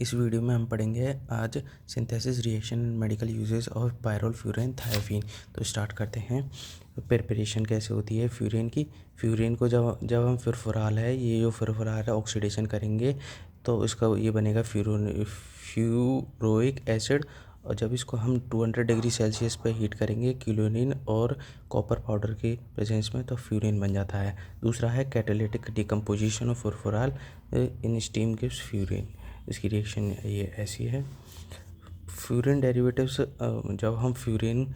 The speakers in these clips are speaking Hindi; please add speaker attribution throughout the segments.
Speaker 1: इस वीडियो में हम पढ़ेंगे आज synthesis reaction medical uses of pyrrole furan thiophene. तो स्टार्ट करते हैं। प्रिपरेशन कैसे होती है फ्यूरेन की। फ्यूरेन को जब हम फुरफुराल है, ये जो फुरफुराल है ऑक्सीडेशन करेंगे तो इसका ये बनेगा फ्यूरोइक एसिड। और जब इसको हम 200 डिग्री सेल्सियस पर हीट करेंगे क्लोरीन और कॉपर पाउडर के प्रेजेंस में, तो फ्यूरेन बन जाता है। दूसरा है catalytic decomposition of furfural in steam gives furan. इसकी रिएक्शन ये ऐसी है। फ्यूरेन डेरिवेटिव्स, जब हम फ्यूरेन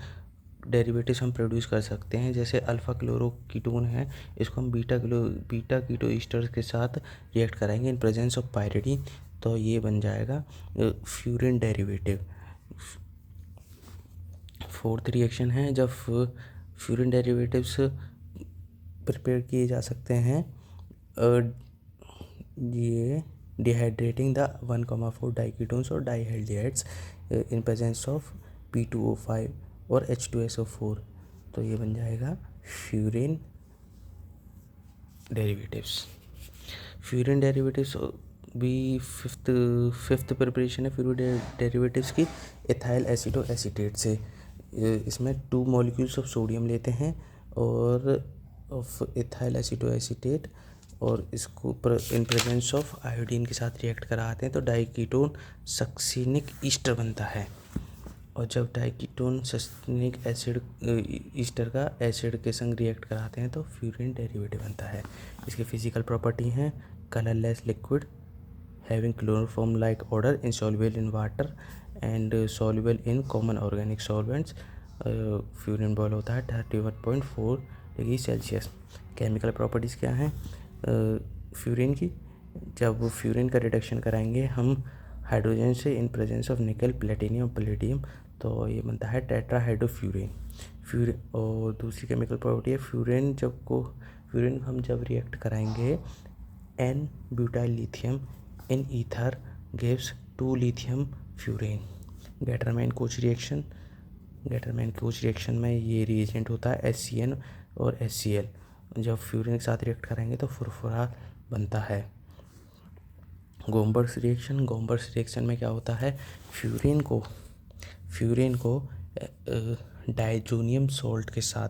Speaker 1: डेरिवेटिव्स हम प्रोड्यूस कर सकते हैं, जैसे अल्फ़ा क्लोरोकीटोन है, इसको हम बीटा कीटो ईस्टर के साथ रिएक्ट कराएंगे इन प्रेजेंस ऑफ पायरिडीन, तो ये बन जाएगा फ्यूरेन डेरिवेटिव। फोर्थ रिएक्शन है जब फ्यूरेन डेरिवेटिव्स प्रिपेयर किए जा सकते हैं, ये डिहाइड्रेटिंग द 1,4 डाइकीटोन्स और डाइहाइड्रेट्स इन प्रेजेंस ऑफ P2O5 और H2SO4, तो ये बन जाएगा फ्यूरेन डेरिवेटिव्स। फ्यूरेन डेरिवेटिव्स भी फिफ्थ प्रिपरेशन है फ्यूरेन डेरिवेटिव्स की एथाइल एसिड और एसीटेट से। इसमें 2 मॉलिक्यूल्स ऑफ सोडियम लेते हैं और ऑफ एथाइल एसिड और एसीटेट, और इसको इन प्रेजेंस ऑफ आयोडीन के साथ रिएक्ट कराते हैं तो डाइकीटोन सक्सिनिक ईस्टर बनता है। और जब डाइकीटोन सक्सिनिक एसिड ईस्टर का एसिड के संग रिएक्ट कराते हैं तो फ्यूरेन डेरिवेटिव बनता है। इसकी फिजिकल प्रॉपर्टी हैं colourless liquid having chloroform like odour, insoluble in water and soluble in common organic solvents। Furan boil होता है 31.4 डिग्री सेल्सियस। केमिकल प्रॉपर्टीज़ क्या हैं फ्यूरेन की। जब फ्यूरेन का रिडक्शन कराएंगे हम हाइड्रोजन से इन प्रेजेंस ऑफ निकल, प्लेटिनियम, पैलेडियम, तो ये बनता है टेट्राहाइड्रोफ्यूरेन। और दूसरी केमिकल प्रॉपर्टी है फ्यूरेन हम जब रिएक्ट कराएंगे N butyl lithium in ether gives 2 lithium furan. Gattermann coach reaction में ये रिएजेंट होता है HCN और HCl। जब फ्यूरेन के साथ रिएक्ट कराएंगे तो फुरफुरा बनता है। गोम्बर्स रिएक्शन में क्या होता है, फ्यूरेन को डाइजोनियम सॉल्ट के साथ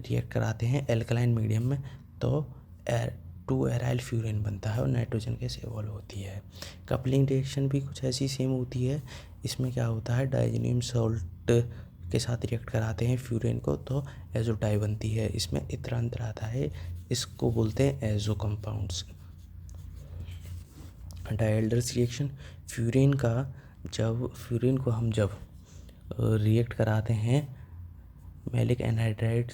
Speaker 1: रिएक्ट कराते हैं एल्कलाइन मीडियम में, तो 2 एराइल फ्यूरेन बनता है और नाइट्रोजन गैस इवॉल्व होती है। कपलिंग रिएक्शन भी कुछ ऐसी सेम होती है। इसमें क्या होता है, डाइजोनियम सॉल्ट के साथ रिएक्ट कराते हैं फ्यूरेन को तो एजो डाई बनती है। इसमें इतरांतर आता है, इसको बोलते हैं एजो कंपाउंड्स। डाइएल्डर्स रिएक्शन, फ्यूरेन को हम जब रिएक्ट कराते हैं मैलिक एनहाइड्राइड,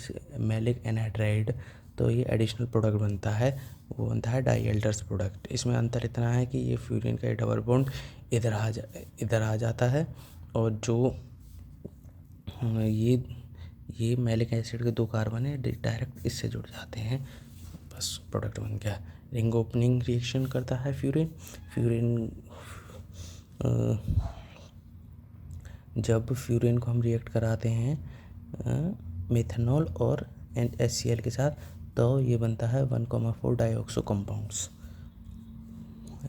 Speaker 1: तो ये एडिशनल प्रोडक्ट बनता है, वो बनता है डाइएल्डर्स प्रोडक्ट। इसमें अंतर इतना है कि ये फ्यूरेन का डबल बॉन्ड इधर आ जाता है, और जो ये मैलिक एसिड के 2 कार्बन है डायरेक्ट इससे जुड़ जाते हैं, बस प्रोडक्ट बन गया। रिंग ओपनिंग रिएक्शन करता है फ्यूरेन जब फ्यूरेन को हम रिएक्ट कराते हैं मेथनॉल और HCl के साथ, तो ये बनता है 1,4 डाइऑक्सो कंपाउंड्स,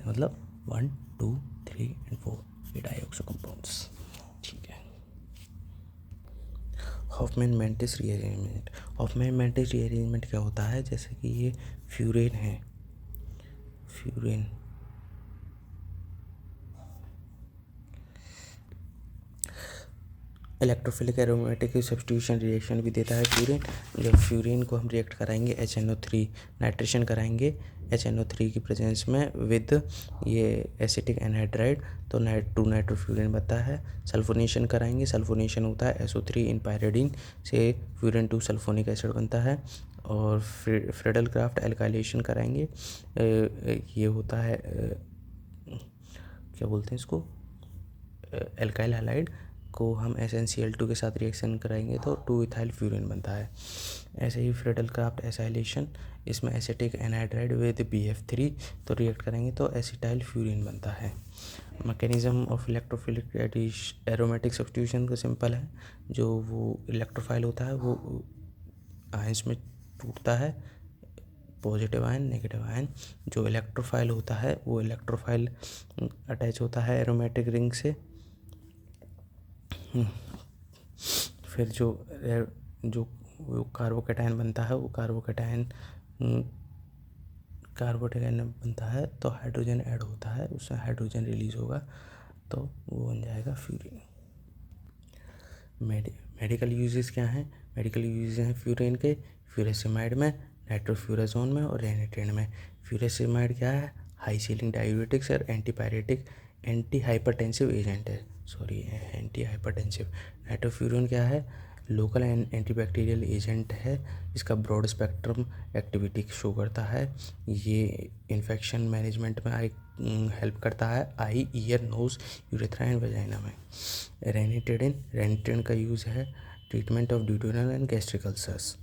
Speaker 1: मतलब 1, 2, 3 और 4 ये डाइऑक्सो कंपाउंड्स। ठीक है। हॉफमैन मैंटिस रीअरेंजमेंट क्या होता है, जैसे कि ये फ्यूरेन है, इलेक्ट्रोफिलिक एरोमेटिक सब्स्टिट्यूशन रिएक्शन भी देता है फ्यूरेन। जब फ्यूरेन को हम रिएक्ट कराएंगे HNO3 नाइट्रेशन कराएंगे HNO3 की प्रेजेंस में विद ये एसिटिक एनहाइड्राइड, तो 2 नाइट्रोफ्यूरेन बनता है। सल्फोनेशन कराएंगे, सल्फोनेशन होता है SO3 इन पायरिडीन से फ्यूरेन 2 सल्फोनिक एसिड बनता है। और फ्रेडल-क्राफ्ट एल्काइलेशन कराएंगे, ये होता है क्या बोलते हैं इसको, एल्काइल हैलाइड को हम SnCl2 के साथ रिएक्शन कराएंगे तो 2 इथाइल फ्यूरेन बनता है। ऐसे ही फ्रेडल-क्राफ्ट एसाइलेशन, इसमें एसिटिक एनहाइड्राइड विद BF3 तो रिएक्ट करेंगे तो एसिटाइल फ्यूरेन बनता है। Mechanism of electrophilic aromatic substitution का सिंपल है, जो वो इलेक्ट्रोफाइल होता है वो आयंस में टूटता है पॉजिटिव आयन, नेगेटिव आयन। जो इलेक्ट्रोफाइल होता है वो इलेक्ट्रोफाइल अटैच होता है एरोमेटिक रिंग से। फिर जो जो कार्बोकैटायन बनता है वो कार्बोकैटायन बनता है तो हाइड्रोजन ऐड होता है, उससे हाइड्रोजन रिलीज होगा तो वो बन जाएगा फ्यूरिन। मेडिकल यूजेस क्या हैं? मेडिकल यूजेस हैं फ्यूरिन के फ्यूरेसिमाइड में, नाइट्रोफ्यूराजोन में और रेनिट्रिन में। फ्यूरेसिमाइड क्या है? हाई सीलिंग डायूरेटिक्स और एंटीपायरेटिक एंटी हाइपरटेंसिव एजेंट है, सॉरी एंटी हाइपरटेंसिव। नाइट्रोफ्यूरन क्या है? लोकल एंटीबैक्टीरियल एजेंट है, इसका ब्रॉड स्पेक्ट्रम एक्टिविटी शो करता है। ये इन्फेक्शन मैनेजमेंट में हेल्प करता है eye, ear, nose, urethra and vagina में। रेनिट्रिन का यूज़ है treatment of duodenal and gastric ulcers.